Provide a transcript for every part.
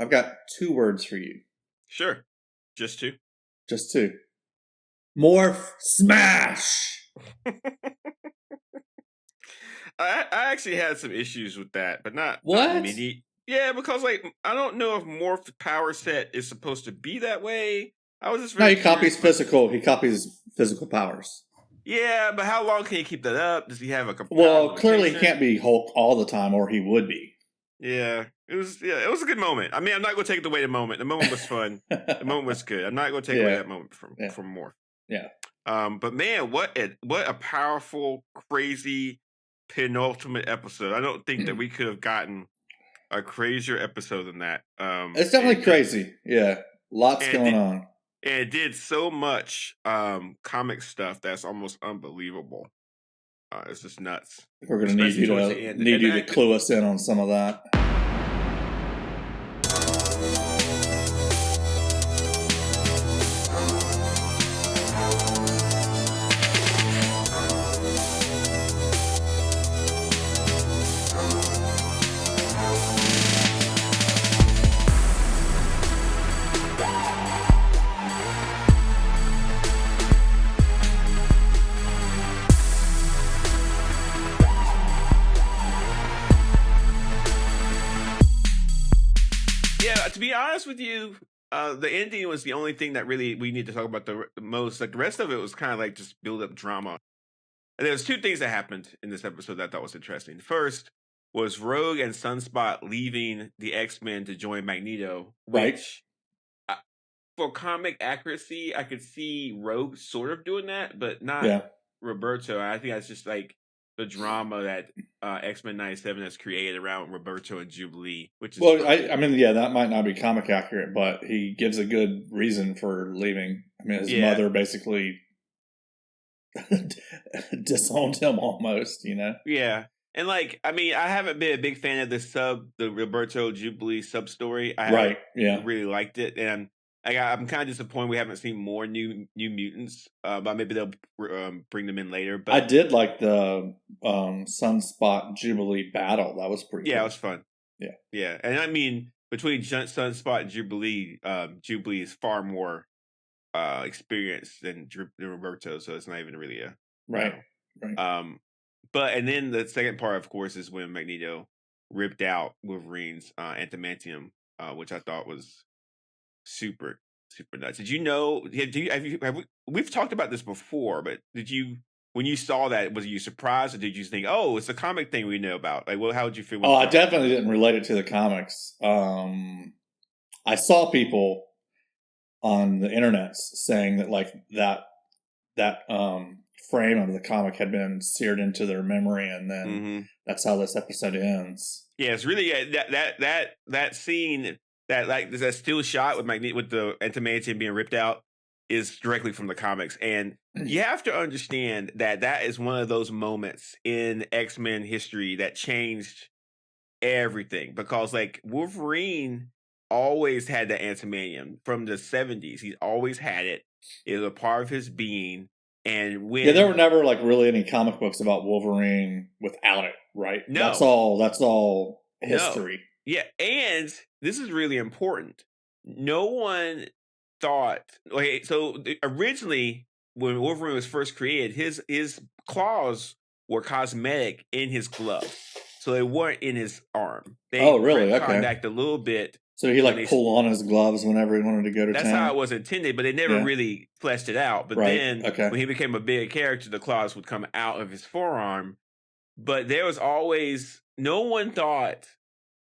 I've got 2 words for you. Sure. Just 2. Just 2. Morph Smash! I actually had some issues with that, but not What? many. Yeah, because I don't know if Morph's power set is supposed to be that way. I was just No, he copies physical. He copies physical powers. Yeah, but how long can he keep that up? Does he have a Well, clearly he can't be Hulk all the time, or he would be. Yeah, it was a good moment. I mean, I'm not going to take away the moment. The moment was fun. The moment was good. I'm not going to take away that moment from Morph. Yeah. But man, what a powerful, crazy penultimate episode. I don't think that we could have gotten a crazier episode than that. It's definitely crazy. Yeah. Lots going on. And it did so much comic stuff that's almost unbelievable. It's just nuts. We're going to need you to clue us in on some of that. To be honest with you, the ending was the only thing that really we need to talk about the most. Like the rest of it was kind of like just build up drama. And there was 2 things that happened in this episode that I thought was interesting. First was Rogue and Sunspot leaving the X-Men to join Magneto, which for comic accuracy, I could see Rogue sort of doing that, but not Roberto. I think that's just like the drama that X-Men 97 has created around Roberto and Jubilee, which is I mean, that might not be comic accurate, but he gives a good reason for leaving. I mean, his mother basically disowned him almost, you know? Yeah. And like, I mean, I haven't been a big fan of the Roberto Jubilee sub story. I haven't really liked it, and I'm kind of disappointed we haven't seen more new mutants, but maybe they'll bring them in later. But I did like the Sunspot Jubilee battle. That was pretty cool. It was fun. Yeah. And I mean, between Sunspot and Jubilee, Jubilee is far more experienced than Roberto, so it's not even really a... Right. But, and then the second part, of course, is when Magneto ripped out Wolverine's adamantium, which I thought was super nuts. Did you know? We've talked about this before, but when you saw that, was you surprised, or did you think, "Oh, it's a comic thing we know about"? Like, how would you feel? I definitely didn't relate it to the comics. I saw people on the internet saying that, like that frame of the comic had been seared into their memory, and then that's how this episode ends. Yeah, it's really that scene. That still shot with the adamantium being ripped out is directly from the comics, and you have to understand that is one of those moments in X-Men history that changed everything, because like Wolverine always had the adamantium from the 70s. He's always had it. It was a part of his being, and there were never like really any comic books about Wolverine without it, right? No, that's all history. No. Yeah, and this is really important. No one thought... Okay, so originally, when Wolverine was first created, his claws were cosmetic in his glove, so they weren't in his arm. They really? Okay. Contact a little bit. So he pull on his gloves whenever he wanted to go to town? That's how it was intended, but they never really fleshed it out. But then, when he became a big character, the claws would come out of his forearm. But there was always... No one thought...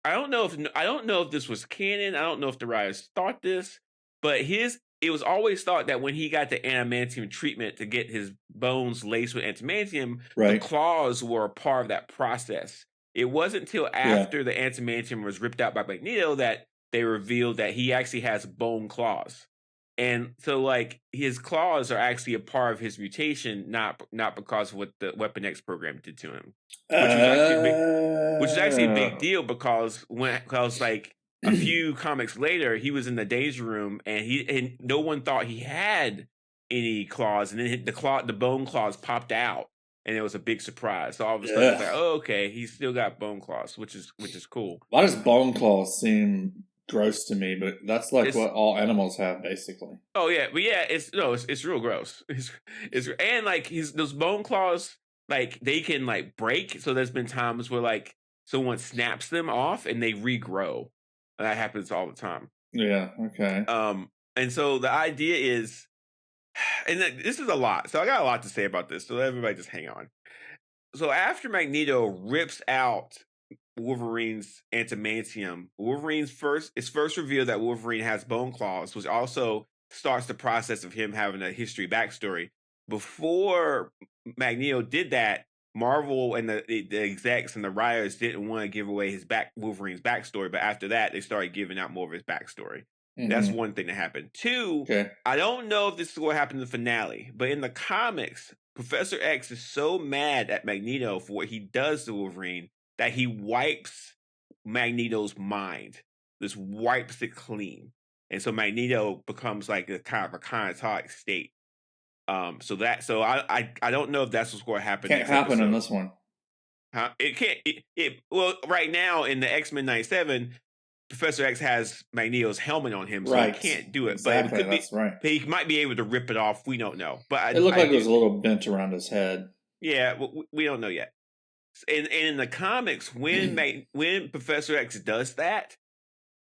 I don't know if this was canon. I don't know if the writers thought this, but it was always thought that when he got the adamantium treatment to get his bones laced with adamantium, the claws were a part of that process. It wasn't until after the adamantium was ripped out by Magneto that they revealed that he actually has bone claws. And so, like, his claws are actually a part of his mutation, not because of what the Weapon X program did to him, which is actually a big deal, because like a few comics later, he was in the Danger Room, and no one thought he had any claws, and then the bone claws popped out, and it was a big surprise. So all of a sudden, it's like, oh, okay, he's still got bone claws, which is cool. Why does bone claws seem gross to me, but that's like what all animals have, basically. Oh yeah, but yeah, it's real gross. It's and like those bone claws, like they can like break. So there's been times where like someone snaps them off and they regrow. That happens all the time. Yeah. Okay. And so the idea is, and this is a lot. So I got a lot to say about this. So everybody just hang on. So after Magneto rips out Wolverine's adamantium, it's first revealed that Wolverine has bone claws, which also starts the process of him having a history backstory. Before Magneto did that, Marvel and the execs and the writers didn't want to give away Wolverine's backstory, but after that, they started giving out more of his backstory. Mm-hmm. That's one thing that happened. Two, I don't know if this is what happened in the finale, but in the comics, Professor X is so mad at Magneto for what he does to Wolverine that he wipes Magneto's mind. Just wipes it clean. And so Magneto becomes like a kind of a catatonic state. So I don't know if that's what's going to happen. Can't happen in this one. Huh? It can't. Well, right now in the X-Men 97, Professor X has Magneto's helmet on him, so he can't do it. Exactly, but right. But he might be able to rip it off. We don't know. But it looked like it was a little bent around his head. Yeah, we don't know yet. And in the comics, when Professor X does that,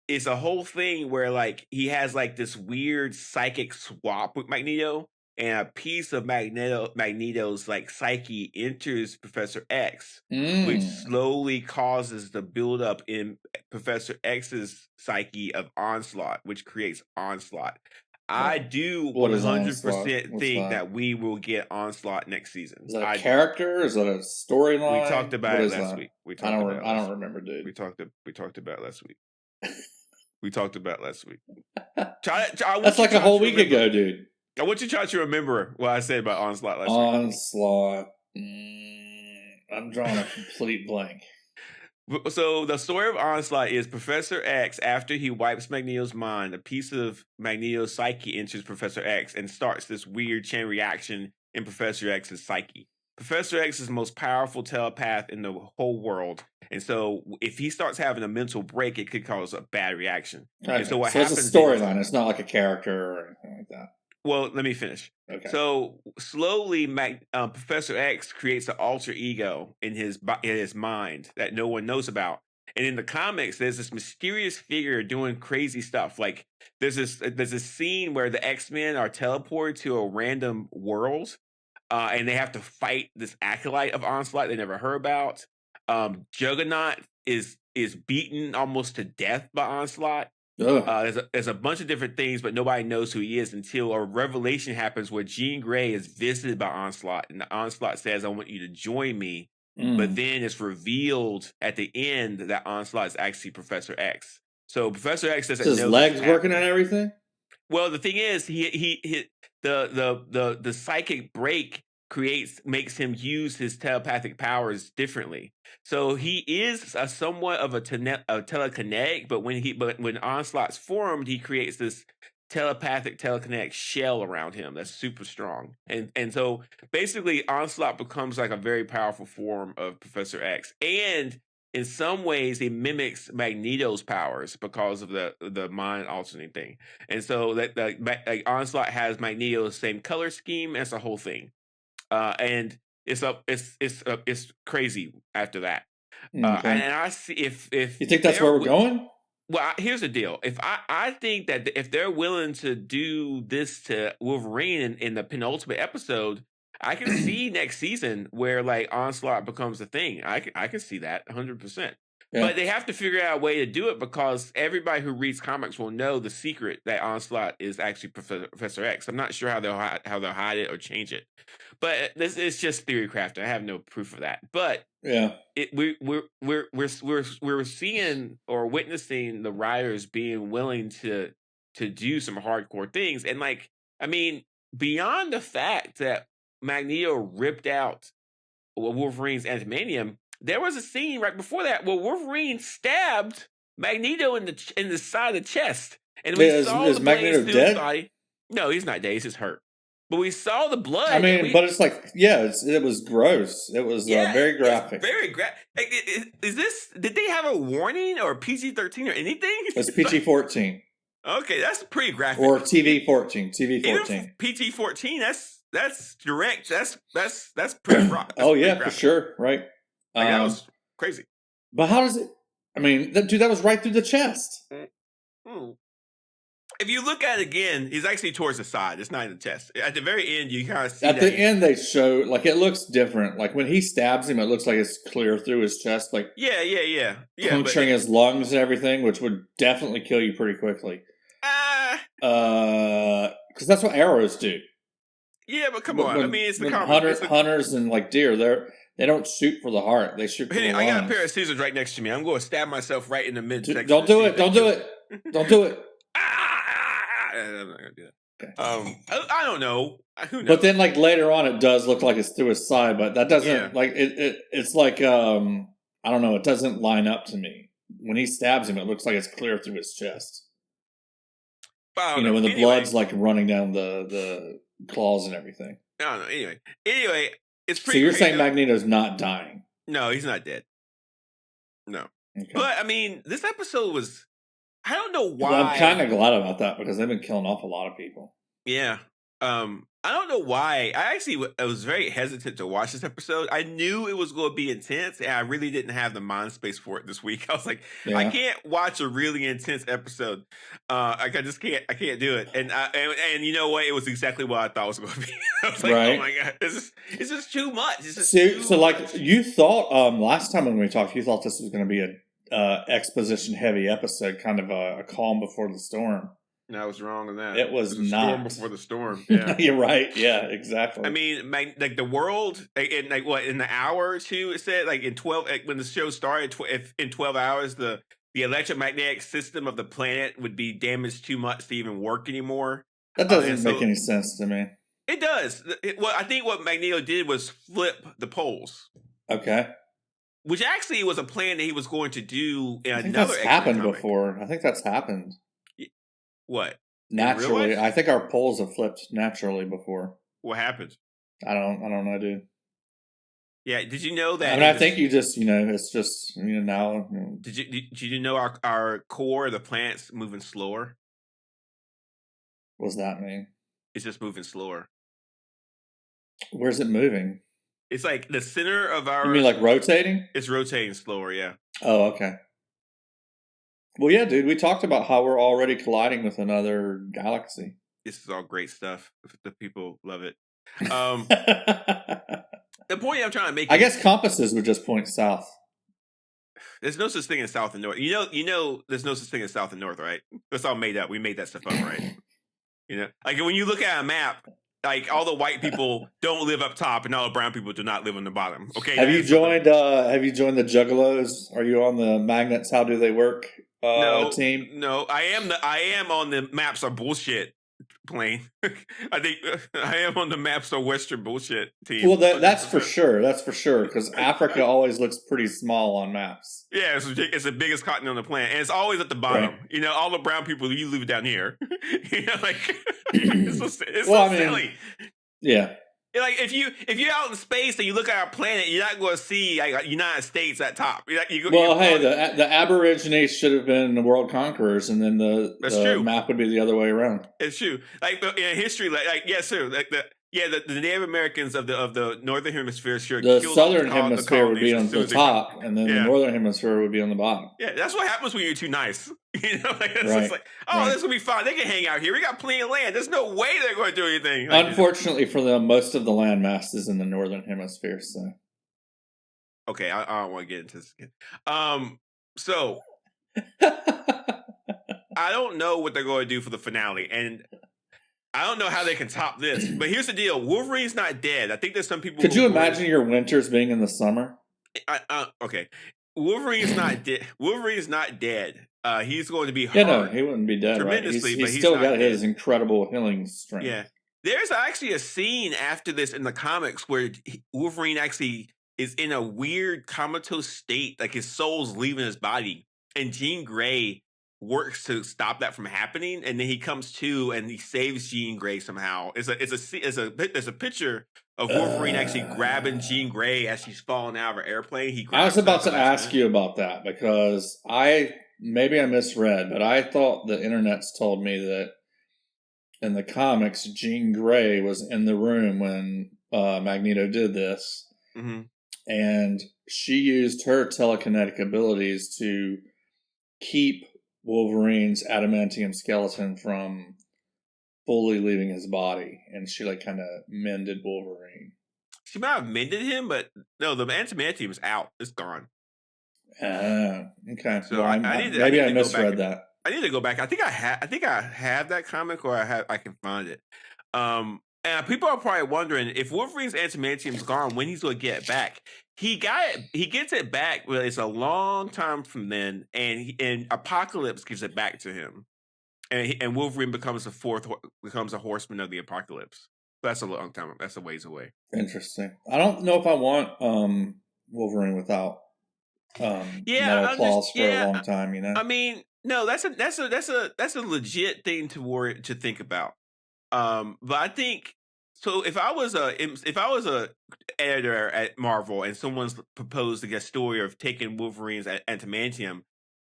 it's a whole thing where like he has like this weird psychic swap with Magneto, and a piece of Magneto's like psyche enters Professor X, which slowly causes the buildup in Professor X's psyche of Onslaught, which creates Onslaught. I do 100% think that we will get Onslaught next season. Is that a character? Is that a storyline? We talked about it last week. I don't remember, dude. We talked about it last week. We talked about it last week. That's like a whole week ago, dude. I want you to try to remember what I said about Onslaught last week. Onslaught. I'm drawing a complete blank. So the story of Onslaught is Professor X, after he wipes Magneto's mind, a piece of Magneto's psyche enters Professor X and starts this weird chain reaction in Professor X's psyche. Professor X is the most powerful telepath in the whole world. And so if he starts having a mental break, it could cause a bad reaction. Okay. And so what happens it's a storyline. It's not like a character or anything like that. Well, let me finish. Okay. So slowly, Professor X creates an alter ego in his mind that no one knows about. And in the comics, there's this mysterious figure doing crazy stuff. Like there's this scene where the X-Men are teleported to a random world, and they have to fight this acolyte of Onslaught they never heard about. Juggernaut is beaten almost to death by Onslaught. There's a bunch of different things, but nobody knows who he is until a revelation happens where Jean Grey is visited by Onslaught, and the Onslaught says, "I want you to join me." But then it's revealed at the end that Onslaught is actually Professor X. So Professor X doesn't know his legs working on everything. Well, the thing is, the psychic break makes him use his telepathic powers differently. So he is somewhat of a telekinetic, but when Onslaught's formed, he creates this telekinetic shell around him that's super strong. And so basically Onslaught becomes like a very powerful form of Professor X. And in some ways it mimics Magneto's powers because of the mind altering thing. And so like Onslaught has Magneto's same color scheme as the whole thing. And it's crazy after that. Okay. And I see if you think that's where we're going. Well, here's the deal. If I think that if they're willing to do this to Wolverine in the penultimate episode, I can see next season where like Onslaught becomes a thing. I can see that 100%. Yeah. But they have to figure out a way to do it because everybody who reads comics will know the secret that Onslaught is actually Professor X. I'm not sure how they'll hide it or change it. But this is just theory crafting. I have no proof of that. But yeah, we're seeing or witnessing the writers being willing to do some hardcore things. And like, I mean, beyond the fact that Magneto ripped out Wolverine's adamantium, there was a scene right before that where Wolverine stabbed Magneto in the side of the chest, and we saw is Magneto dead? Body. No, he's not dead. He's just hurt. But we saw the blood. I mean, but it's like, it was gross. It was very graphic. Very graphic. Is this? Did they have a warning or PG-13 or anything? It's PG-14. Okay, that's pretty graphic. Or TV-14. Even PG-14. That's direct. That's pretty rough. Oh yeah, for sure. Right. That was crazy. But how does it? I mean, that was right through the chest. If you look at it again, he's actually towards the side. It's not in the chest. At the very end, you kind of see. At the end, they show it looks different. Like when he stabs him, it looks like it's clear through his chest. Like puncturing his lungs and everything, which would definitely kill you pretty quickly. Because that's what arrows do. Yeah, but come on. I mean, it's the comic. Hunters and deer, they don't shoot for the heart. They shoot for the lungs. I got a pair of scissors right next to me. I'm going to stab myself right in the midsection. Don't do it. Don't do it. Don't do it. I'm not gonna do that. Okay. I don't know. Who knows? But then, later on, it does look like it's through his side, but that doesn't It's like I don't know. It doesn't line up to me. When he stabs him, it looks like it's clear through his chest. When the blood's running down the claws and everything. I don't know. Anyway, it's pretty. So you're saying Magneto's not dying? No, he's not dead. No, okay. But I mean, this episode was. I don't know why. Well, I'm kind of glad about that because they've been killing off a lot of people. Yeah. I don't know why. I was very hesitant to watch this episode. I knew it was going to be intense, and I really didn't have the mind space for it this week. I was like, I can't watch a really intense episode. I just can't. I can't do it. And you know what? It was exactly what I thought it was going to be. I was like, oh my god, it's just too much. You thought last time when we talked, you thought this was going to be a exposition heavy episode, kind of a calm before the storm. No, I was wrong on that. It was not. Storm before the storm. Yeah. You're right. Yeah, exactly. I mean, the world in in the hour or two, it said in 12 when the show started in 12 hours the electromagnetic system of the planet would be damaged too much to even work anymore. That doesn't make any sense to me. It does. I think what Magneto did was flip the poles. Okay. Which actually was a plan that he was going to do in I think another. That's happened before. I think that's happened. What? Naturally, I think our poles have flipped naturally before. What happened? I don't know, dude. Yeah, did you know that? I mean, I think you just, it's just, now. Did you know our core, the planet's moving slower? What does that mean? It's just moving slower. Where's it moving? It's like the center of our. You mean rotating? It's rotating slower, yeah. Oh, okay. Well, yeah, dude, we talked about how we're already colliding with another galaxy. This is all great stuff. The people love it. The point I'm trying to make. I guess compasses would just point south. There's no such thing as south and north. You know, there's no such thing as south and north, right? That's all made up. We made that stuff up, right? When you look at a map, all the white people don't live up top, and all the brown people do not live on the bottom. Okay. Have you joined the Juggalos? Are you on the Magnets? How do they work? Team? No, I am on the maps are bullshit plane. I think I am on the maps are Western bullshit team. Well, that's for sure. That's for sure because Africa always looks pretty small on maps. Yeah, it's the biggest continent on the planet, and it's always at the bottom. Right. All the brown people you live down here. It's so silly. Yeah. If you're out in space and you look at our planet, you're not going to see United States at top. The Aborigines should have been the world conquerors, and then the map would be the other way around. It's true. In history, yes, sir. The Native Americans of the northern hemisphere the southern hemisphere would be on the top, and then the northern hemisphere would be on the bottom. Yeah, that's what happens when you're too nice. It's just this will be fine. They can hang out here. We got plenty of land. There's no way they're going to do anything. Unfortunately for them, most of the landmass is in the northern hemisphere. So, okay, I don't want to get into this again. So I don't know what they're going to do for the finale, and I don't know how they can top this. But here's the deal: Wolverine's not dead. I think there's some people. Could you imagine your winters being in the summer? Okay, Wolverine's not dead. Wolverine's not dead. He's going to be hurt. Yeah, no, he wouldn't be dead. Tremendously, right? He's still got his incredible healing strength. Yeah, there's actually a scene after this in the comics where Wolverine actually is in a weird comatose state, like his soul's leaving his body, and Jean Grey works to stop that from happening, and then he comes to and he saves Jean Grey somehow. It's a picture of Wolverine actually grabbing Jean Grey as she's falling out of her airplane. I was about to ask you about that because maybe I misread, but I thought the internet's told me that in the comics, Jean Grey was in the room when Magneto did this, and she used her telekinetic abilities to keep Wolverine's adamantium skeleton from fully leaving his body, and she kind of mended Wolverine. She might have mended him, but no, the adamantium is out. It's gone. Okay. So I misread that. I need to go back. I think I have that comic, or I can find it. And people are probably wondering if Wolverine's adamantium's gone, when he's going to get it back. He gets it back, but it's a long time from then, and Apocalypse gives it back to him, and Wolverine becomes a horseman of the Apocalypse. That's a long time. That's a ways away. Interesting. I don't know if I want Wolverine without metal claws for a long time. I mean, no, that's a legit thing to think about. But I think so. If I was a editor at Marvel and someone's proposed a story of taking Wolverine's adamantium,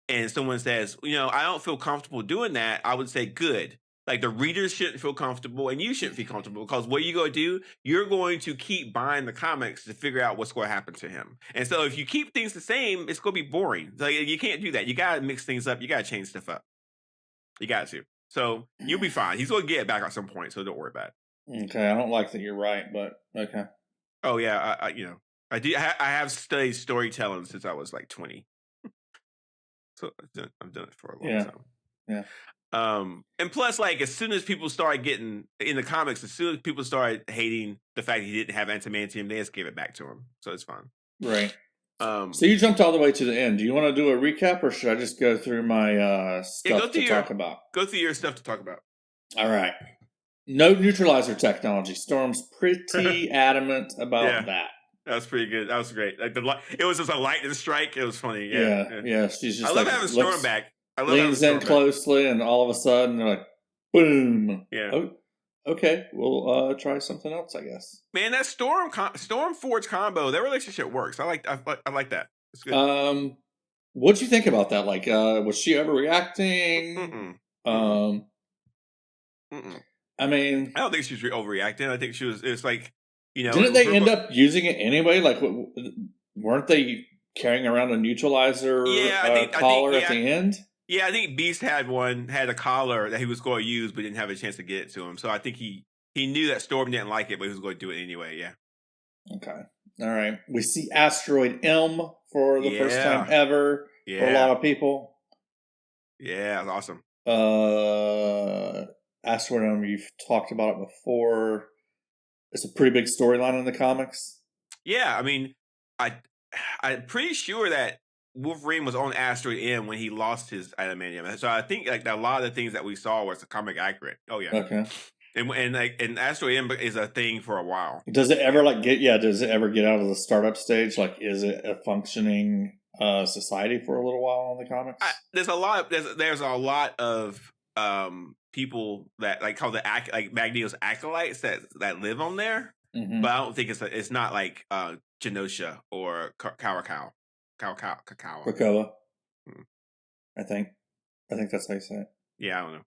and someone says, I don't feel comfortable doing that, I would say, good. Like, the readers shouldn't feel comfortable, and you shouldn't feel comfortable, because what you're going to do, you're going to keep buying the comics to figure out what's going to happen to him. And so if you keep things the same, it's going to be boring. Like, you can't do that. You got to mix things up. You got to change stuff up. You got to. So you'll be fine. He's going to get it back at some point, so don't worry about it. Okay, I don't like that you're right, but okay. Oh yeah, I have studied storytelling since I was 20. So I've done it for a long time. Yeah. And plus, as soon as people started getting in the comics, as soon as people started hating the fact he didn't have adamantium, they just gave it back to him. So it's fine. Right. So you jumped all the way to the end. Do you want to do a recap, or should I just go through my stuff to talk about? Go through your stuff to talk about. All right. No neutralizer technology. Storm's pretty adamant about that. That was pretty good. That was great. It was just a lightning strike. It was funny. Yeah. She's just. I love having Storm back. I love leans in closely, and all of a sudden they're like, boom. Yeah. Oh, okay, we'll try something else, I guess. Man, that Storm Forge combo, their relationship works. I like that. It's good. What'd you think about that? Was she overreacting? I mean, I don't think she was overreacting. I think she was. It's didn't they end up using it anyway? Weren't they carrying around a neutralizer collar at the end? Yeah, I think Beast had a collar that he was going to use, but didn't have a chance to get it to him. So I think he knew that Storm didn't like it, but he was going to do it anyway. Yeah. Okay. All right. We see Asteroid M for the first time ever for a lot of people. Yeah, that's awesome. Asteroid M, you've talked about it before. It's a pretty big storyline in the comics. Yeah, I mean, I'm pretty sure that Wolverine was on Asteroid M when he lost his adamantium. So I think a lot of the things that we saw was comic accurate. Oh yeah. Okay. And Asteroid M is a thing for a while. Does it ever does it ever get out of the startup stage? Is it a functioning society for a little while in the comics? There's a lot of people that called Magneto's acolytes that live on there. Mm-hmm. But I don't think it's not like Genosha or Krakoa. Krakoa. I think that's how you say it. Yeah, I don't know.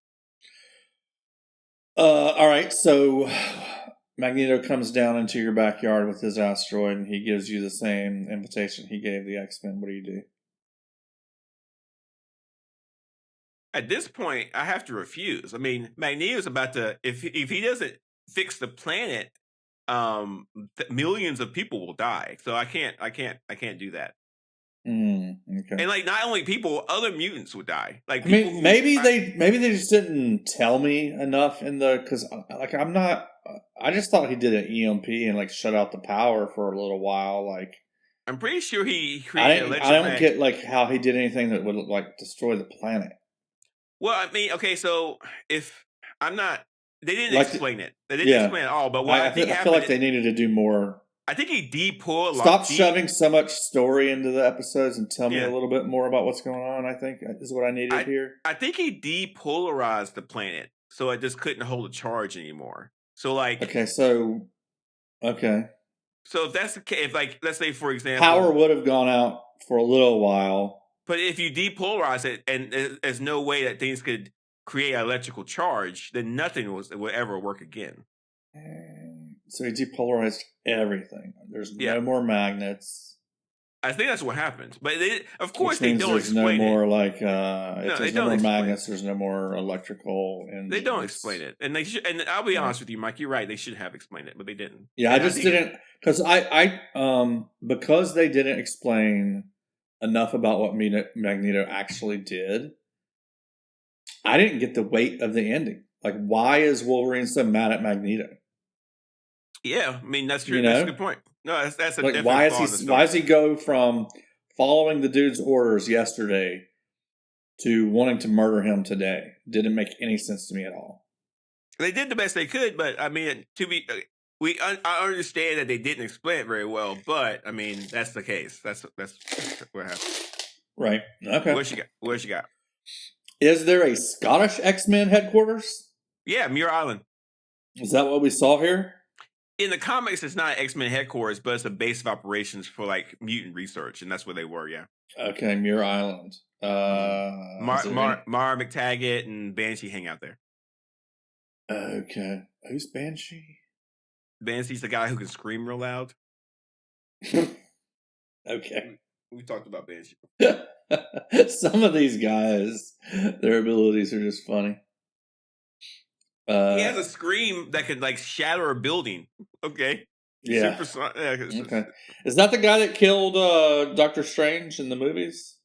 All right, so Magneto comes down into your backyard with his asteroid, and he gives you the same invitation he gave the X-Men. What do you do? At this point, I have to refuse. I mean, Magneto's about to if he doesn't fix the planet, millions of people will die. So I can't do that. Okay. And not only people, other mutants would die. Maybe they just didn't tell me enough because I'm not. I just thought he did an EMP and shut out the power for a little while. I'm pretty sure he created. I don't get how he did anything that would destroy the planet. Well, I mean, okay, so if I'm not, they didn't explain it. They didn't explain it at all. But what I think I feel like they needed to do more I think he depolarized. Stop shoving so much story into the episodes and tell me a little bit more about what's going on. I think is what I needed here. I think he depolarized the planet, so it just couldn't hold a charge anymore. So okay. So if that's the case, if let's say for example, power would have gone out for a little while. But if you depolarize it, and there's no way that things could create an electrical charge, then nothing will ever work again. So he depolarized everything. There's no more magnets. I think that's what happens. But of course, they don't explain no more it. If there's no more magnets, there's no more electrical. They don't explain it, and they should. And I'll be honest with you, Mike. You're right. They should have explained it, but they didn't. Yeah, I just didn't because because they didn't explain enough about what Magneto actually did. I didn't get the weight of the ending. Like, why is Wolverine so mad at Magneto? Yeah, I mean that's true. That's a good point. No, that's a like why does he go from following the dude's orders yesterday to wanting to murder him today? Didn't make any sense to me at all. They did the best they could, but I mean, I understand that they didn't explain it very well, but I mean that's the case. That's what happened. Right. Okay. What you got? Is there a Scottish X-Men headquarters? Yeah, Muir Island. Is that what we saw here? In the comics, it's not X-Men headquarters, but it's a base of operations for mutant research, and that's where they were. Yeah. Okay, Muir Island. Mara McTaggart and Banshee hang out there. Okay, who's Banshee? Banshee's the guy who can scream real loud. Okay, we talked about Banshee. Some of these guys, their abilities are just funny. He has a scream that could shatter a building. Okay. Yeah. Okay. Is that the guy that killed Doctor Strange in the movies?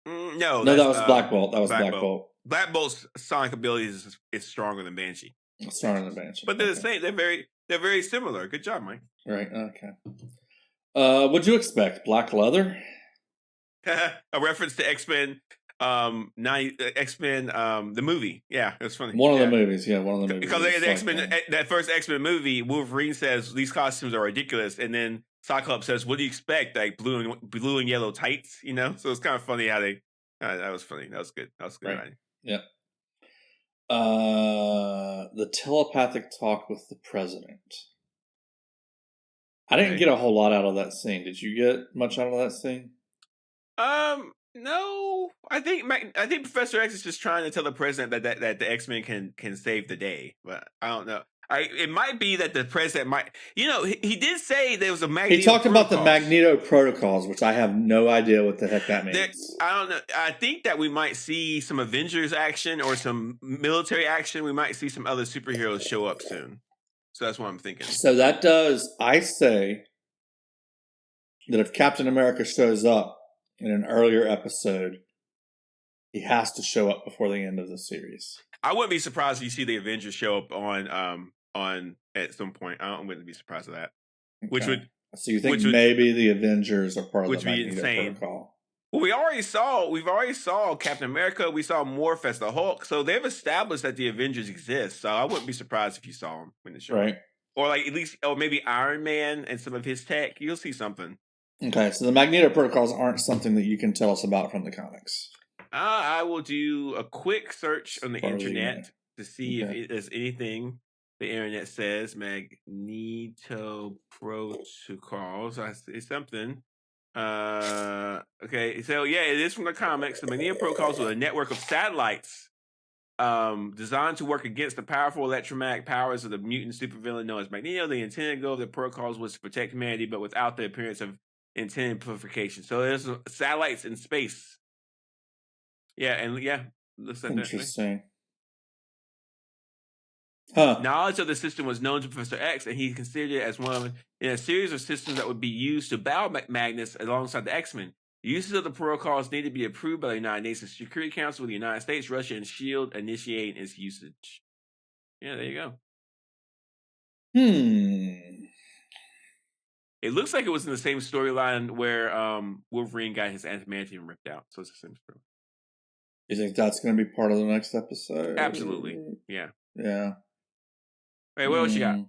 No, that was Black Bolt. That was Black Bolt. Black Bolt's sonic abilities is stronger than Banshee. Stronger than Banshee. But they're the same. They're very similar. Good job, Mike. Right. Okay. What'd you expect? Black leather? A reference to X-Men. X-Men, the movie. Yeah, it was funny. One of the movies. Because the X-Men, that first X-Men movie, Wolverine says these costumes are ridiculous, and then Cyclops says, "What do you expect? Like blue and yellow tights?" You know. So it's kind of funny how they. That was funny. That was good. That was good. Right. Yeah. The telepathic talk with the president. I didn't get a whole lot out of that scene. Did you get much out of that scene? No. I think Professor X is just trying to tell the president that the X-Men can save the day, but I don't know. It might be that the president might. He did say there was a Magneto. He talked about the Magneto protocols, which I have no idea what the heck that means. I don't know. I think that we might see some Avengers action or some military action. We might see some other superheroes show up soon. So that's what I'm thinking. So I say that if Captain America shows up in an earlier episode, he has to show up before the end of the series. I wouldn't be surprised if you see the Avengers show up on at some point. I wouldn't be surprised of that. Okay. So you think maybe the Avengers are part of the Magneto protocol? Well, we've already saw Captain America. We saw Morph as the Hulk. So they've established that the Avengers exist. So I wouldn't be surprised if you saw them in the show. Right. Or or maybe Iron Man and some of his tech. You'll see something. Okay, so the Magneto protocols aren't something that you can tell us about from the comics. I will do a quick search on the internet to see if there's anything the internet says. Magneto protocols. It's something. Okay, so yeah, it is from the comics. The Magneto protocols are a network of satellites designed to work against the powerful electromagnetic powers of the mutant supervillain known as Magneto. The intended goal of the protocols was to protect humanity, but without the appearance of intended amplification. So there's satellites in space. Yeah, and looks like interesting. Knowledge of the system was known to Professor X, and he considered it as one in a series of systems that would be used to battle Magnus alongside the X-Men. The uses of the protocols need to be approved by the United Nations Security Council, with the United States, Russia, and S.H.I.E.L.D. initiating its usage. Yeah, there you go. It looks like it was in the same storyline where Wolverine got his adamantium ripped out. So it's the same story. You think that's going to be part of the next episode? Absolutely. Yeah. Yeah. Hey, what else you got?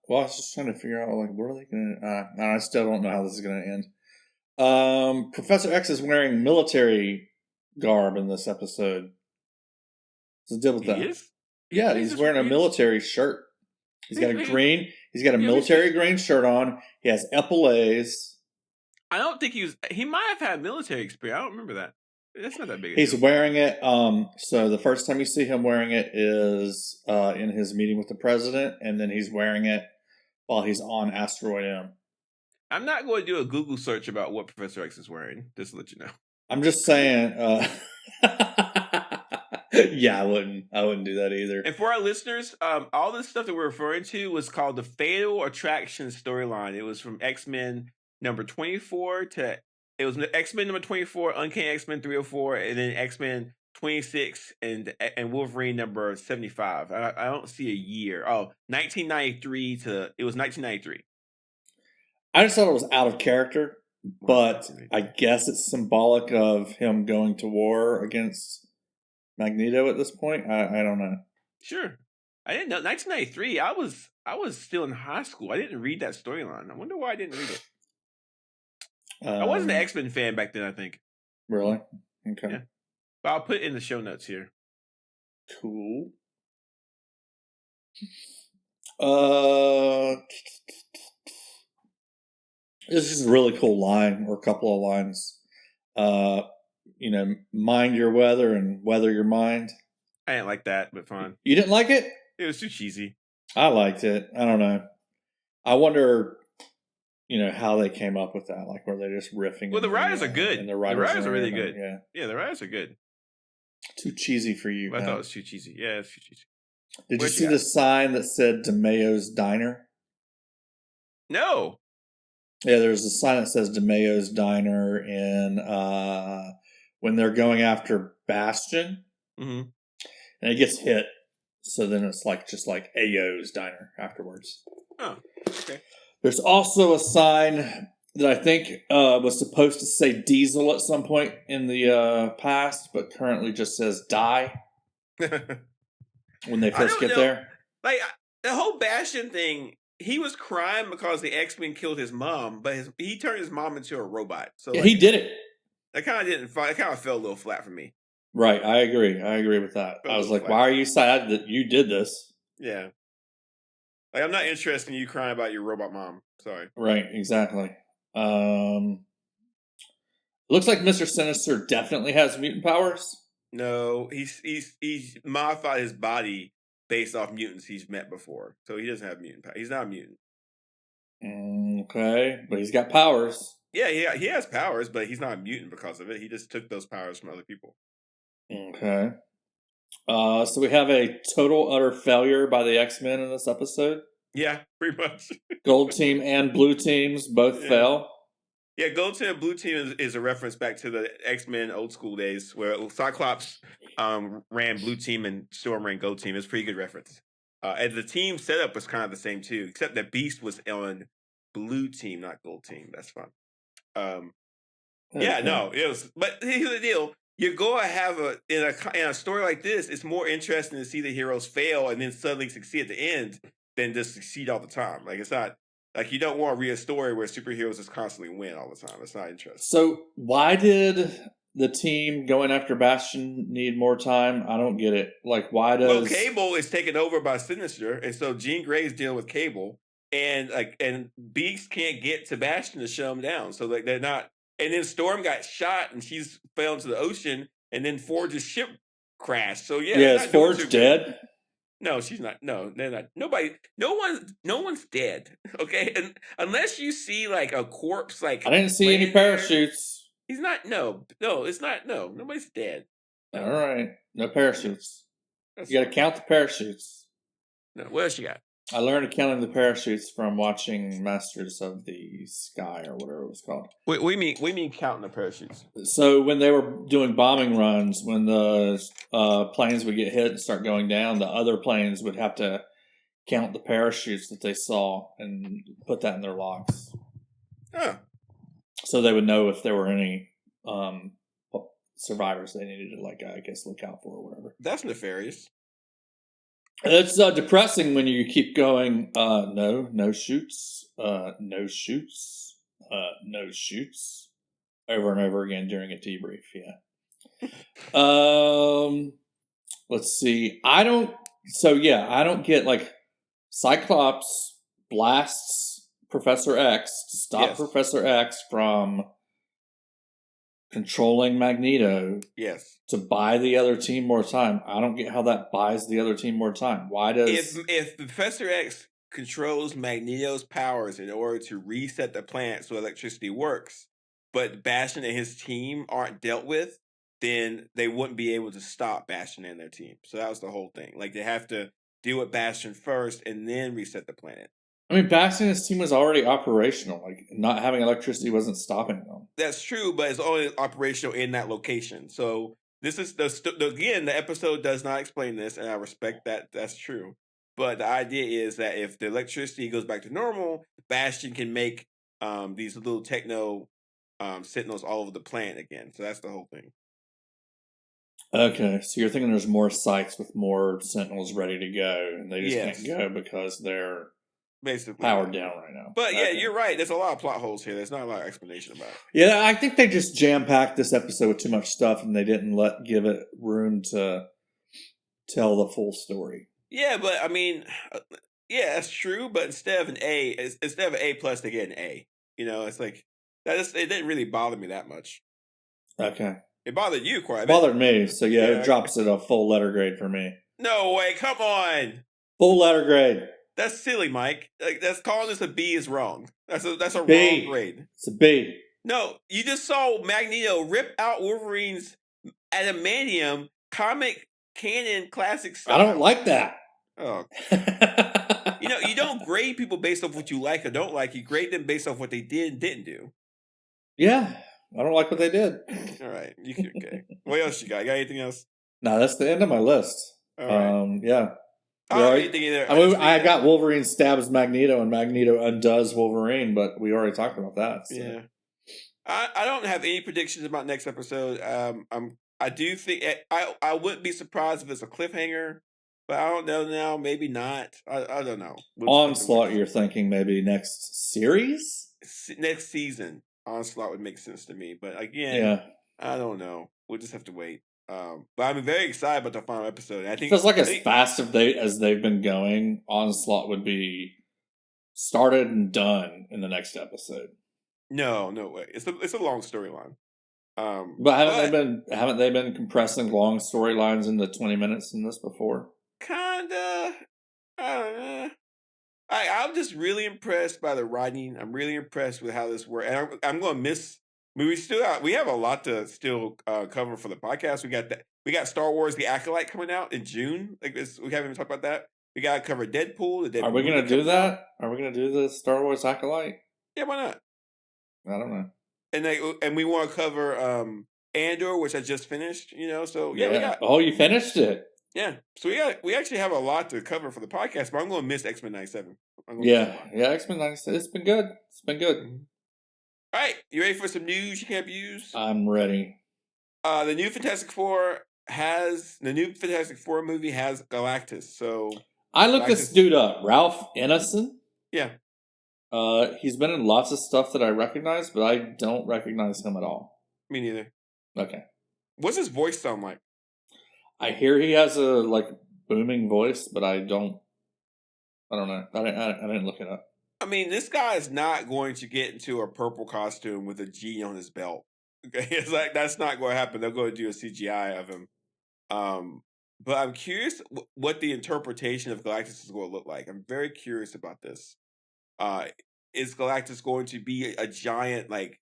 Well, I was just trying to figure out, like, what are they going to... I still don't know how this is going to end. Professor X is wearing military garb in this episode. What's the deal with that? He is? Yeah, he's wearing a military shirt. He's got a military green shirt on. He has epaulets. I don't think he might have had military experience. I don't remember that. That's not that big. He's wearing it. So the first time you see him wearing it is in his meeting with the president, and then he's wearing it while he's on Asteroid M. I'm not going to do a Google search about what Professor X is wearing, just to let you know. I'm just saying. Yeah, I wouldn't do that either. And for our listeners, all this stuff that we're referring to was called the Fatal Attraction storyline. It was from X-Men number 24 to it was X-Men number 24, Uncanny X-Men 304, and then X-Men 26 and Wolverine number 75. I don't see a year. 1993 it was 1993. I just thought it was out of character, but I guess it's symbolic of him going to war against Magneto at this point. I don't know. Sure. I didn't know 1993. I was still in high school. I didn't read that storyline. I wonder why I didn't read it. I wasn't an X-Men fan back then, I think. Really? Okay. Yeah. But I'll put it in the show notes here. Cool. This is a really cool line, or a couple of lines. Mind your weather and weather your mind. I didn't like that, but fine. You didn't like it? It was too cheesy. I liked it. I don't know. I wonder, how they came up with that. Like, were they just riffing? Well, the writers are good. And the writers are really good. Yeah, the writers are good. Too cheesy for you. I thought it was too cheesy. Yeah, it's too cheesy. Did you see the sign that said DeMayo's Diner? No. Yeah, there's a sign that says DeMayo's Diner in when they're going after Bastion, and it gets hit. So then it's just like Ayo's Diner afterwards. Oh, okay. There's also a sign that I think was supposed to say Diesel at some point in the past, but currently just says Die when they first get there. Like, the whole Bastion thing, he was crying because the X-Men killed his mom, but he turned his mom into a robot. So yeah, he did it. That kind of fell a little flat for me. Right, I agree with that. I was like, why are you sad that you did this? Yeah. Like, I'm not interested in you crying about your robot mom. Sorry. Right, exactly. Looks like Mr. Sinister definitely has mutant powers. No, he's modified his body based off mutants he's met before. So he doesn't have mutant powers. He's not a mutant. Okay, but he's got powers. Yeah, he has powers, but he's not a mutant because of it. He just took those powers from other people. Okay. So we have a total utter failure by the X-Men in this episode. Yeah, pretty much. Gold team and blue teams both fail. Yeah, Gold team and blue team is a reference back to the X-Men old school days where Cyclops ran blue team and Storm ran gold team. It's a pretty good reference. And the team setup was kind of the same too, except that Beast was on blue team, not gold team. That's fun. Yeah, no, it was. But here's the deal: you go and have in a story like this, it's more interesting to see the heroes fail and then suddenly succeed at the end than just succeed all the time. Like, it's not like you don't want to read a story where superheroes just constantly win all the time. It's not interesting. So why did the team going after Bastion need more time? I don't get it. Like, why does... Well, Cable is taken over by Sinister, and so Jean Grey's dealing with Cable, and Beast can't get to Bastion to shut him down. So like they're not... And then Storm got shot, and she's fell into the ocean, and then Forge's ship crashed. So yeah, is Forge dead? No, she's not. No, they're not. Nobody. No one's dead. Okay, and unless you see like a corpse, like I didn't see any parachutes. He's not. No, it's not. No, nobody's dead. No. All right, no parachutes. You got to count the parachutes. No, what else you got? I learned counting the parachutes from watching Masters of the Sky or whatever it was called. Wait, what do you mean counting the parachutes? So when they were doing bombing runs, when the planes would get hit and start going down, the other planes would have to count the parachutes that they saw and put that in their logs. Huh. So they would know if there were any survivors they needed to, like, I guess, look out for or whatever. That's nefarious. It's depressing when you keep going, no shoots, no shoots, no shoots, over and over again during a debrief, yeah. Let's see. I don't get, like, Cyclops blasts Professor X to stop Professor X from controlling Magneto. Yes. To buy the other team more time. I don't get how that buys the other team more time. Why does... If Professor X controls Magneto's powers in order to reset the planet so electricity works, but Bastion and his team aren't dealt with, then they wouldn't be able to stop Bastion and their team. So that was the whole thing. Like, they have to deal with Bastion first and then reset the planet. I mean, Bastion and his team was already operational. Like, not having electricity wasn't stopping them. That's true, but it's only operational in that location. So this is again, the episode does not explain this, and I respect that. That's true. But the idea is that if the electricity goes back to normal, Bastion can make these little techno sentinels all over the planet again. So that's the whole thing. Okay, so you're thinking there's more sites with more sentinels ready to go, and they just can't go because they're basically powered down right now. But yeah, you're right. There's a lot of plot holes here. There's not a lot of explanation about it. Yeah, I think they just jam-packed this episode with too much stuff, and they didn't give it room to tell the full story. Yeah, but I mean, yeah, that's true. But instead of an A plus, they get an A. You know, it's like it didn't really bother me that much. Okay. It bothered you quite a bit. It bothered me, so yeah, it drops it a full letter grade for me. No way, come on. Full letter grade. That's silly, Mike. Like, that's calling this a B is wrong. That's a B. wrong grade. It's a B. No, you just saw Magneto rip out Wolverine's adamantium comic canon classic style. I don't like that. Oh. You don't grade people based off what you like or don't like. You grade them based off what they did and didn't do. Yeah. I don't like what they did. All right. Okay. What else you got? You got anything else? No, that's the end of my list. All right. Yeah. I don't have anything either. I got Wolverine stabs Magneto and Magneto undoes Wolverine, but we already talked about that. So. Yeah. I don't have any predictions about next episode. I do think I wouldn't be surprised if it's a cliffhanger, but I don't know now. Maybe not. I don't know. Onslaught, you're thinking maybe next series? Next season. Onslaught would make sense to me, but again, I don't know. We'll just have to wait. But I'm very excited about the final episode. I think it feels like as fast as they've been going, Onslaught would be started and done in the next episode. No way. It's a long storyline. But haven't they been compressing long storylines into 20 minutes in this before? Kinda. I don't know. I'm just really impressed by the writing. I'm really impressed with how this works, and I'm going to miss. I mean, we have a lot to still cover for the podcast. We got Star Wars: The Acolyte coming out in June. Like this, we haven't even talked about that. We got to cover Deadpool. Are we going to do that? Are we going to do the Star Wars Acolyte? Yeah, why not? I don't know. And we want to cover Andor, which I just finished. You know, so yeah. We got, you finished it. Yeah, so we actually have a lot to cover for the podcast, but I'm going to miss X-Men 97. X-Men 97. It's been good. Mm-hmm. All right, you ready for some news you can't use? I'm ready. The new Fantastic Four movie has Galactus. So I looked this dude up, Ralph Ineson. Yeah. He's been in lots of stuff that I recognize, but I don't recognize him at all. Me neither. Okay. What's his voice sound like? I hear he has a booming voice, but I don't know. I didn't look it up. I mean, this guy is not going to get into a purple costume with a G on his belt. Okay, it's like that's not going to happen. They're going to do a CGI of him. But I'm curious what the interpretation of Galactus is going to look like. I'm very curious about this. Is Galactus going to be a giant like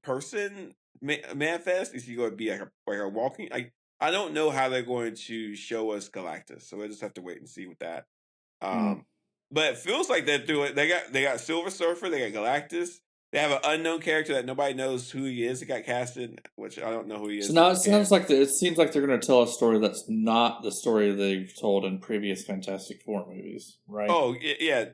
person manifest? Is he going to be like a walking I don't know how they're going to show us Galactus, so we'll just have to wait and see with that. But it feels like they're doing. They got Silver Surfer, they got Galactus. They have an unknown character that nobody knows who he is. He got casted, which I don't know who he is. So now it seems like they're going to tell a story that's not the story they've told in previous Fantastic Four movies, right? Oh yeah.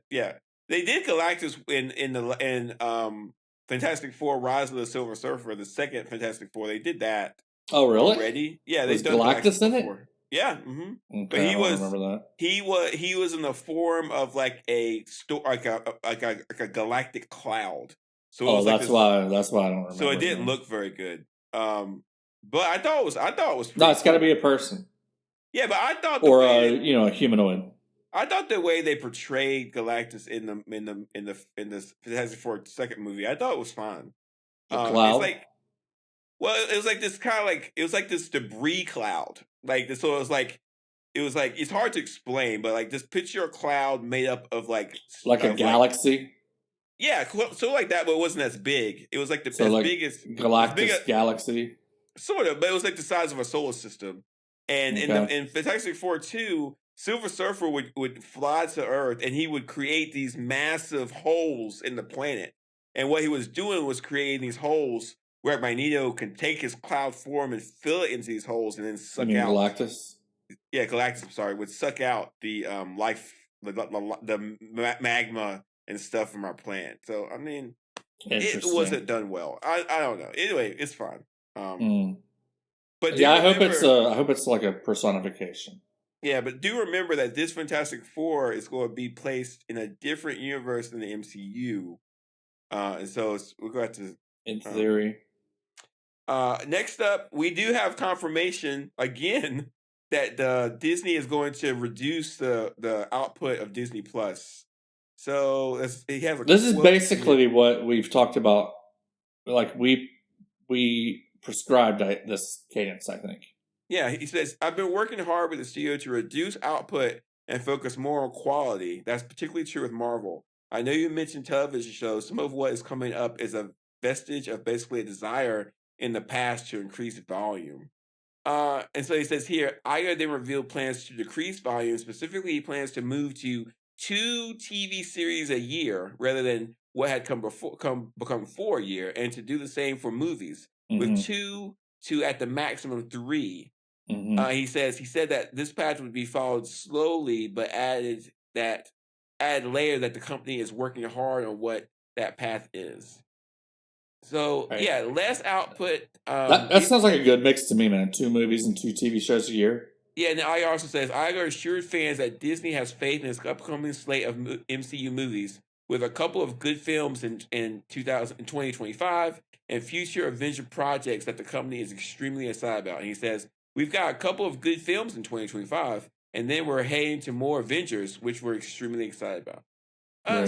They did Galactus in Fantastic Four: Rise of the Silver Surfer, the second Fantastic Four. They did that. Oh, really? Already? Yeah, was Galactus in it? Yeah, okay, but he was remember that. He was in the form of like a galactic cloud. So it was that's why I don't remember. So it didn't look very good. But I thought it was no, it's got to be a person. Yeah, but I thought a humanoid. I thought the way they portrayed Galactus in the Fantastic Four second movie, I thought it was fine. Cloud. It's like, well, it was like this kind of like it was like this debris cloud, like so. It was like it's hard to explain, but like just picture a cloud made up of like a galaxy. Yeah, so like that, but it wasn't as big. It was like the biggest Galactus galaxy, sort of, but it was like the size of a solar system. And in Fantastic Four 2, Silver Surfer would fly to Earth, and he would create these massive holes in the planet. And what he was doing was creating these holes where Magneto can take his cloud form and fill it into these holes, and then suck out Galactus. Yeah, Galactus. I'm sorry, would suck out the life, the magma and stuff from our planet. So I mean, it wasn't done well. I don't know. Anyway, it's fine. But I hope it's like a personification. Yeah, but do remember that this Fantastic Four is going to be placed in a different universe than the MCU, and so we're going to in theory. Next up, we do have confirmation again that Disney is going to reduce the output of Disney Plus. So he has. This is basically what we've talked about. Like we prescribed this cadence, I think. Yeah, he says, I've been working hard with the studio to reduce output and focus more on quality. That's particularly true with Marvel. I know you mentioned television shows. Some of what is coming up is a vestige of basically a desire in the past to increase volume. And so he says here, Iger then revealed plans to decrease volume. Specifically, he plans to move to 2 TV series a year rather than what had become 4 a year, and to do the same for movies with 2 to at the maximum 3. He said that this path would be followed slowly, but added later that the company is working hard on what that path is. So yeah, less output. That sounds like a good mix to me, man. 2 movies and 2 TV shows a year. Yeah, and Iger also says Iger assured fans that Disney has faith in its upcoming slate of MCU movies, with a couple of good films in 2025 and future Avenger projects that the company is extremely excited about. And he says, we've got a couple of good films in 2025, and then we're heading to more Avengers, which we're extremely excited about.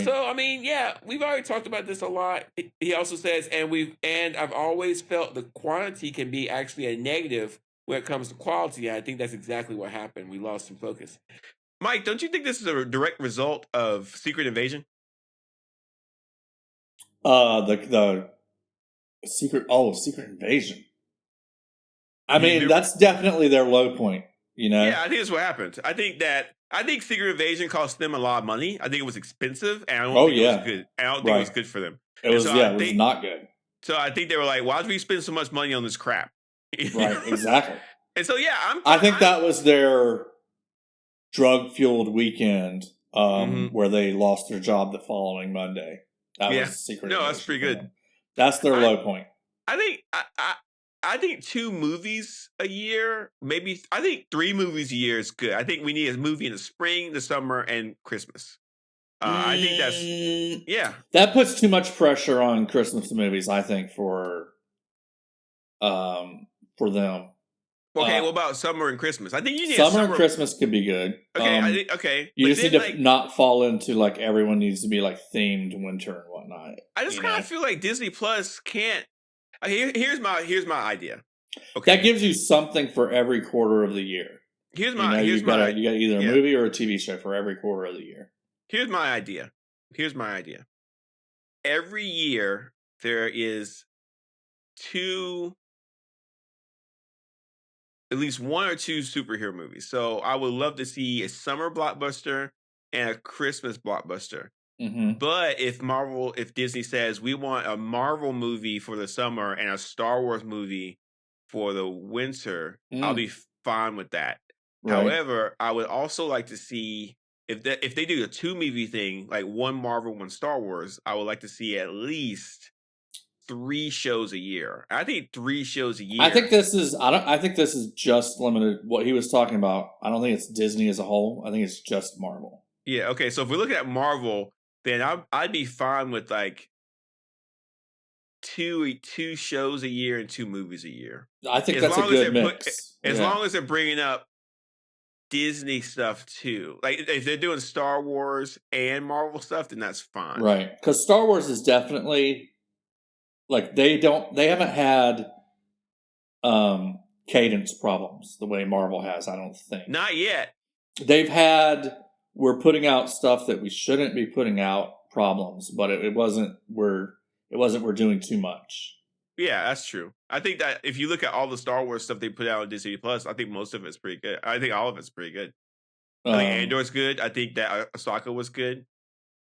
So, I mean, yeah, we've already talked about this a lot. He also says, and I've always felt the quantity can be actually a negative when it comes to quality. And I think that's exactly what happened. We lost some focus. Mike, don't you think this is a direct result of Secret Invasion? The Secret Invasion. I mean, that's definitely their low point, you know? Yeah, I think that's what happened. I think Secret Invasion cost them a lot of money. I think it was expensive, and I don't think it was good. I don't think it was good for them. It was not good. So I think they were like, why did we spend so much money on this crap? Right, exactly. And so, yeah, I think that was their drug-fueled weekend where they lost their job the following Monday. That was Secret Invasion. No, that's pretty good. That's their low point. I think 2 movies a year, maybe. I think 3 movies a year is good. I think we need a movie in the spring, the summer, and Christmas. I think that's That puts too much pressure on Christmas movies, I think, for them. Okay, what about summer and Christmas? I think you need summer and Christmas could be good. Okay, You just need to not fall into like everyone needs to be like themed winter and whatnot. I just kind of feel like Disney Plus can't. Here's my idea. Okay, that gives you something for every quarter of the year. You got either a movie or a TV show for every quarter of the year. Here's my idea. Every year there is at least 1 or 2 superhero movies. So I would love to see a summer blockbuster and a Christmas blockbuster. But if Disney says we want a Marvel movie for the summer and a Star Wars movie for the winter, I'll be fine with that. Right. However, I would also like to see if they do a 2 movie thing, like 1 Marvel, 1 Star Wars, I would like to see at least 3 shows a year. I think 3 shows a year. I think this is just limited. What he was talking about, I don't think it's Disney as a whole. I think it's just Marvel. Yeah. Okay. So if we look at Marvel, then I'd be fine with like two shows a year and 2 movies a year. I think that's a good mix. As long as they're bringing up Disney stuff too. Like if they're doing Star Wars and Marvel stuff, then that's fine. Right. Because Star Wars is definitely like they haven't had cadence problems the way Marvel has, I don't think. Not yet. They've had we're putting out stuff that we shouldn't be putting out problems, but it wasn't we're doing too much. Yeah, that's true. I think that if you look at all the Star Wars stuff they put out on Disney Plus, I think most of it's pretty good. I think all of it's pretty good. I think Andor's good. I think that Ahsoka was good.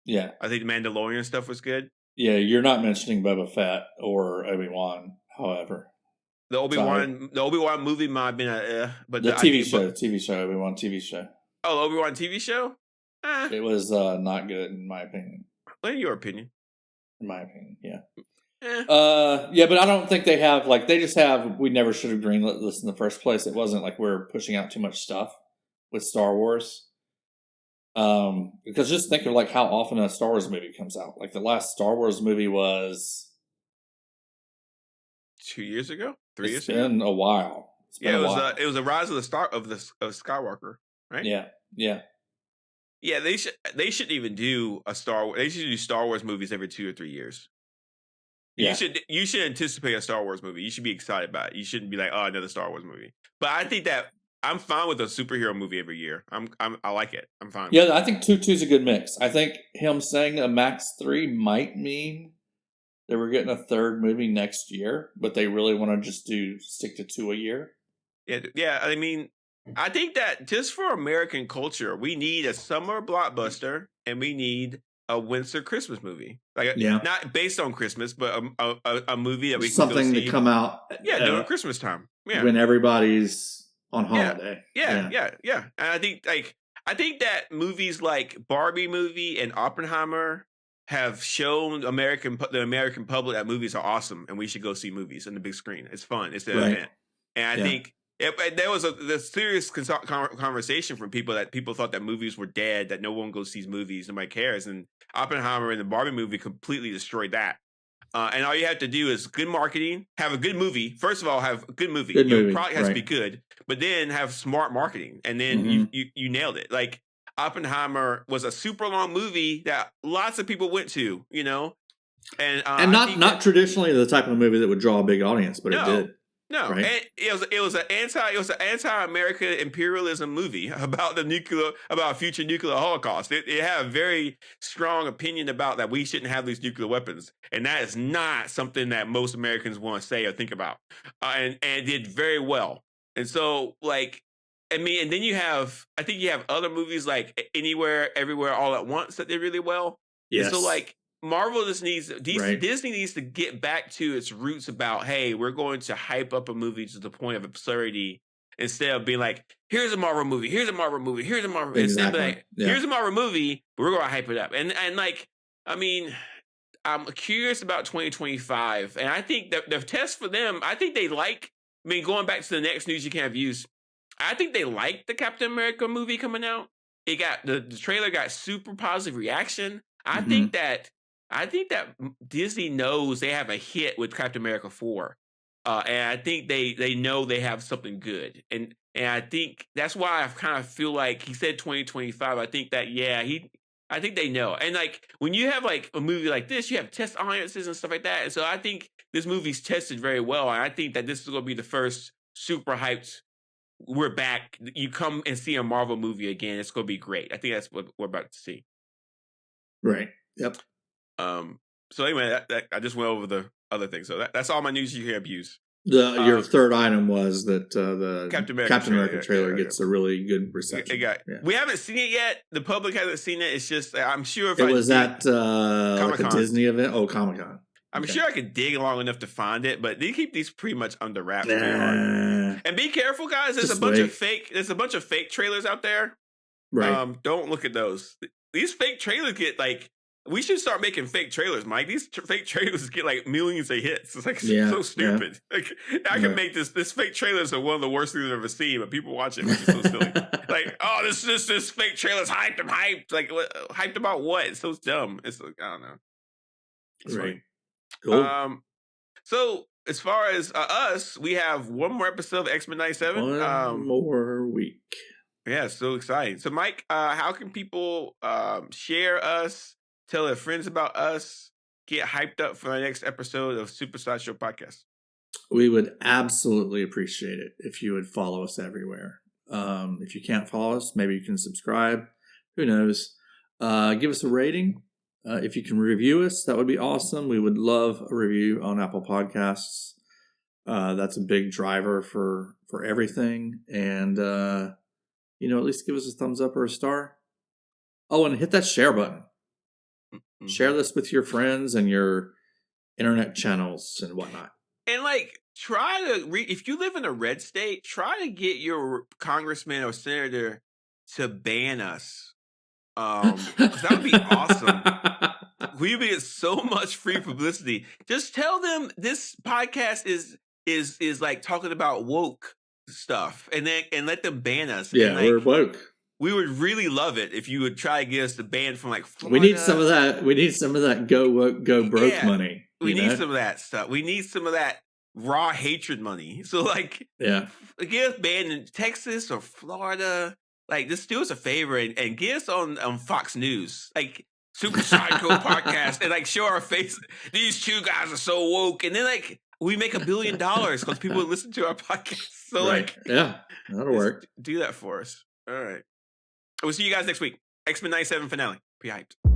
Yeah. I think the Mandalorian stuff was good. Yeah, you're not mentioning Boba Fett or Obi-Wan, however. The Obi-Wan movie might have been but the TV show, Obi-Wan TV show. Oh, Obi-Wan TV show? It was not good in my opinion. What in your opinion? In my opinion, yeah. Yeah, but I don't think they have they just have. We never should have greenlit this in the first place. It wasn't like we're pushing out too much stuff with Star Wars. Because just think of how often a Star Wars movie comes out. Like the last Star Wars movie was 2 years ago, 3 years ago. It's been a while. It was a Rise of Skywalker, right? Yeah. Yeah, they shouldn't even do a Star Wars. They should do Star Wars movies every 2 or 3 years. Yeah. You should anticipate a Star Wars movie. You should be excited about it. You shouldn't be like, oh, another Star Wars movie. But I think that I'm fine with a superhero movie every year. I like it. I'm fine. Yeah, I think 2's a good mix. I think him saying a max 3 might mean that we're getting a third movie next year, but they really want to just stick to 2 a year. Yeah. I mean, I think that just for American culture, we need a summer blockbuster and we need a winter Christmas movie, not based on Christmas, but a movie that we something to come out. During Christmas time. Yeah, when everybody's on holiday. Yeah. And I think that movies like Barbie movie and Oppenheimer have shown the American public that movies are awesome and we should go see movies on the big screen. It's fun. It's an event, and I think. There was a serious conversation from people that people thought that movies were dead, that no one goes sees movies, nobody cares. And Oppenheimer and the Barbie movie completely destroyed that. And all you have to do is good marketing, have a good movie. First of all, have a good movie. It probably has to be good, but then have smart marketing. And then you nailed it. Like Oppenheimer was a super long movie that lots of people went to, And not traditionally the type of movie that would draw a big audience, but it did. No, right? And it was an anti-American imperialism movie about a future nuclear holocaust. It had a very strong opinion about that we shouldn't have these nuclear weapons, and that is not something that most Americans want to say or think about. And it did very well. And so, and then I think you have other movies like Anywhere, Everywhere, All at Once that did really well. Yes. And so, Marvel just Disney needs to get back to its roots about, hey, we're going to hype up a movie to the point of absurdity instead of being like, here's a Marvel movie, here's a Marvel movie, here's a Marvel movie. Instead of here's a Marvel movie, but we're going to hype it up. And I'm curious about 2025. And I think that the test for them, I think they going back to the next news you can't have used, I think they like the Captain America movie coming out. The trailer got super positive reaction. I think that Disney knows they have a hit with Captain America 4. And I think they know they have something good. And I think that's why I kind of feel like he said 2025. I think that, I think they know. And when you have a movie like this, you have test audiences and stuff like that. And so I think this movie's tested very well. And I think that this is going to be the first super hyped, we're back. You come and see a Marvel movie again. It's going to be great. I think that's what we're about to see. Right. Yep. So anyway, I just went over the other things. So that's all my news you have used. Your third item was that the Captain America trailer gets a really good reception. We haven't seen it yet. The public hasn't seen it. It's just I'm sure if it was at a Disney event. Oh, Comic-Con. I'm sure I could dig long enough to find it, but they keep these pretty much under wraps. And be careful, guys. There's a bunch of fake trailers out there. Right. Don't look at those. These fake trailers get we should start making fake trailers, Mike. These fake trailers get like millions of hits. It's like so stupid. Yeah. Like I can make this fake trailers are one of the worst things I've ever seen, but people watch it because it's so silly. Like, oh, this fake trailer's hyped. I'm hyped. Like, hyped about what? It's so dumb. It's like, I don't know. It's right. Funny. Cool. So as far as us, we have one more episode of X-Men 97. One more week. Yeah, so exciting. So, Mike, how can people share us, tell their friends about us, get hyped up for the next episode of Super Sideshow podcast? We would absolutely appreciate it if you would follow us everywhere. If you can't follow us, maybe you can subscribe. Who knows? Give us a rating. If you can review us, that would be awesome. We would love a review on Apple Podcasts. That's a big driver for everything. And, at least give us a thumbs up or a star. Oh, and hit that share button. Mm-hmm. Share this with your friends and your internet channels and whatnot. And try to if you live in a red state, try to get your congressman or senator to ban us. That would be awesome. We would get so much free publicity. Just tell them this podcast is like talking about woke stuff, and let them ban us. Yeah, we're woke. We would really love it if you would try to get us to ban from Florida. We need some of that. We need some of that go woke, go broke money. We need some of that stuff. We need some of that raw hatred money. So get us banned in Texas or Florida. Just do us a favor and get us on Fox News. Super Sideshow podcast and show our face. These two guys are so woke, and then we make $1 billion because people listen to our podcast. So that'll work. Do that for us. All right. We'll see you guys next week. X-Men 97 finale. Be hyped.